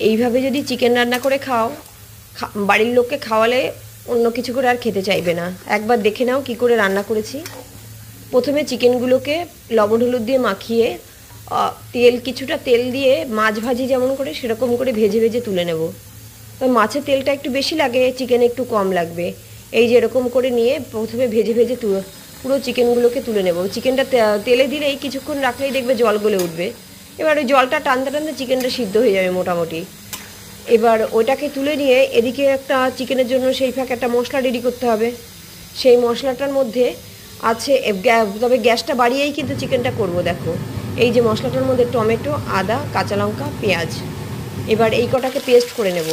এইভাবে যদি চিকেন রান্না করে খাও, বাড়ির লোককে খাওয়ালে অন্য কিছু করে আর খেতে চাইবে না। একবার দেখে নাও কি করে রান্না করেছি। প্রথমে চিকেনগুলোকে লবণ হলুদ দিয়ে মাখিয়ে কিছুটা তেল দিয়ে মাছ ভাজি যেমন করে সেরকম করে ভেজে ভেজে তুলে নেব। তো মাছের তেলটা একটু বেশি লাগে, চিকেন একটু কম লাগবে। এই যে এরকম করে নিয়ে প্রথমে ভেজে ভেজে পুরো চিকেনগুলোকে তুলে নেব। চিকেনটা তেলে দিলেই কিছুক্ষণ রাখলেই দেখবে জল গলে উঠবে। এবার ওই জলটা টানতে টানতে চিকেনটা সিদ্ধ হয়ে যাবে মোটামুটি। এবার ওটাকে তুলে নিয়ে এদিকে একটা চিকেনের জন্য সেই ফাঁকে একটা মশলা রেডি করতে হবে। সেই মশলাটার মধ্যে আছে, তবে গ্যাসটা বাড়িয়েই কিন্তু চিকেনটা করব। দেখো এই যে মশলাটার মধ্যে টমেটো, আদা, কাঁচা লঙ্কা, পেঁয়াজ, এবার এই কটাকে পেস্ট করে নেব।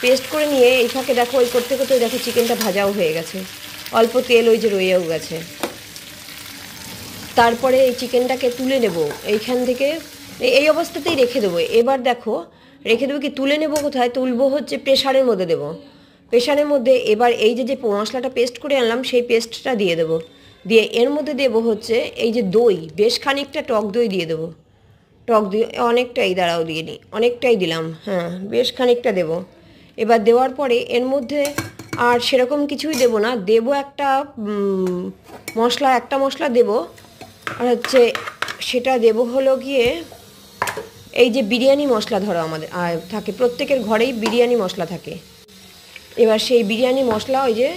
পেস্ট করে নিয়ে এই ফাঁকে দেখো ওই করতে করতে দেখো চিকেনটা ভাজাও হয়ে গেছে, অল্প তেল ওই যে রয়েও গেছে। তারপরে এই চিকেনটাকে তুলে নেব এইখান থেকে, এই অবস্থাতেই রেখে দেবো। এবার দেখো রেখে দেবো কি, তুলে নেব কোথায়, তুলবো হচ্ছে প্রেশারের মধ্যে দেবো। প্রেশারের মধ্যে এবার এই যে মশলাটা পেস্ট করে আনলাম সেই পেস্টটা দিয়ে দেবো। দিয়ে এর মধ্যে দেবো হচ্ছে এই যে দই, বেশ খানিকটা টক দই দিয়ে দেবো। টক দই অনেকটাই, দাঁড়াও দিয়ে নিই, অনেকটাই দিলাম, হ্যাঁ বেশ খানিকটা দেবো। এবার দেওয়ার পরে এর মধ্যে আর সেরকম কিছুই দেবো না, দেবো একটা মশলা দেবো। আর হচ্ছে সেটা দেবো হলো গিয়ে এই যে বিরিয়ানি মশলা, ধরো আমাদের থাকে, প্রত্যেকের ঘরেই বিরিয়ানি মশলা থাকে। এবার সেই বিরিয়ানি মশলা, ওই যে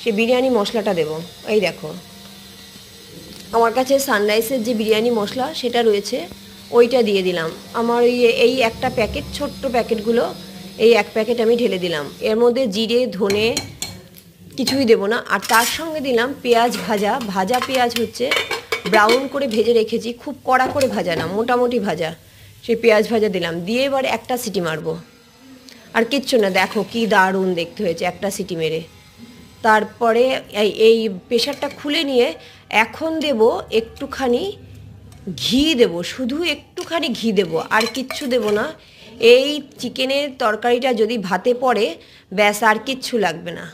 সেই বিরিয়ানি মশলাটা দেবো। এই দেখো আমার কাছে সানরাইসের যে বিরিয়ানি মশলা সেটা রয়েছে, ওইটা দিয়ে দিলাম। আমার এই একটা প্যাকেট, ছোট্ট প্যাকেটগুলো, এই এক প্যাকেট আমি ঢেলে দিলাম। এর মধ্যে জিরে ধনে কিছুই দেবো না। আর তার সঙ্গে দিলাম পেঁয়াজ ভাজা পেঁয়াজ, হচ্ছে ব্রাউন করে ভেজে রেখেছি, খুব কড়া করে ভাজা না, মোটামুটি ভাজা, সেই পেঁয়াজ ভাজা দিলাম। দিয়ে এবার একটা সিটি মারবো, আর কিচ্ছু না। দেখো কি দারুণ দেখতে হয়েছে একটা সিটি মেরে। তারপরে এই প্রেশারটা খুলে নিয়ে এখন দেব একটুখানি ঘি, দেব শুধু একটুখানি ঘি দেব, আর কিচ্ছু দেব না। এই চিকেনের তরকারিটা যদি ভাতে পড়ে ব্যাস, আর কিচ্ছু লাগবে না।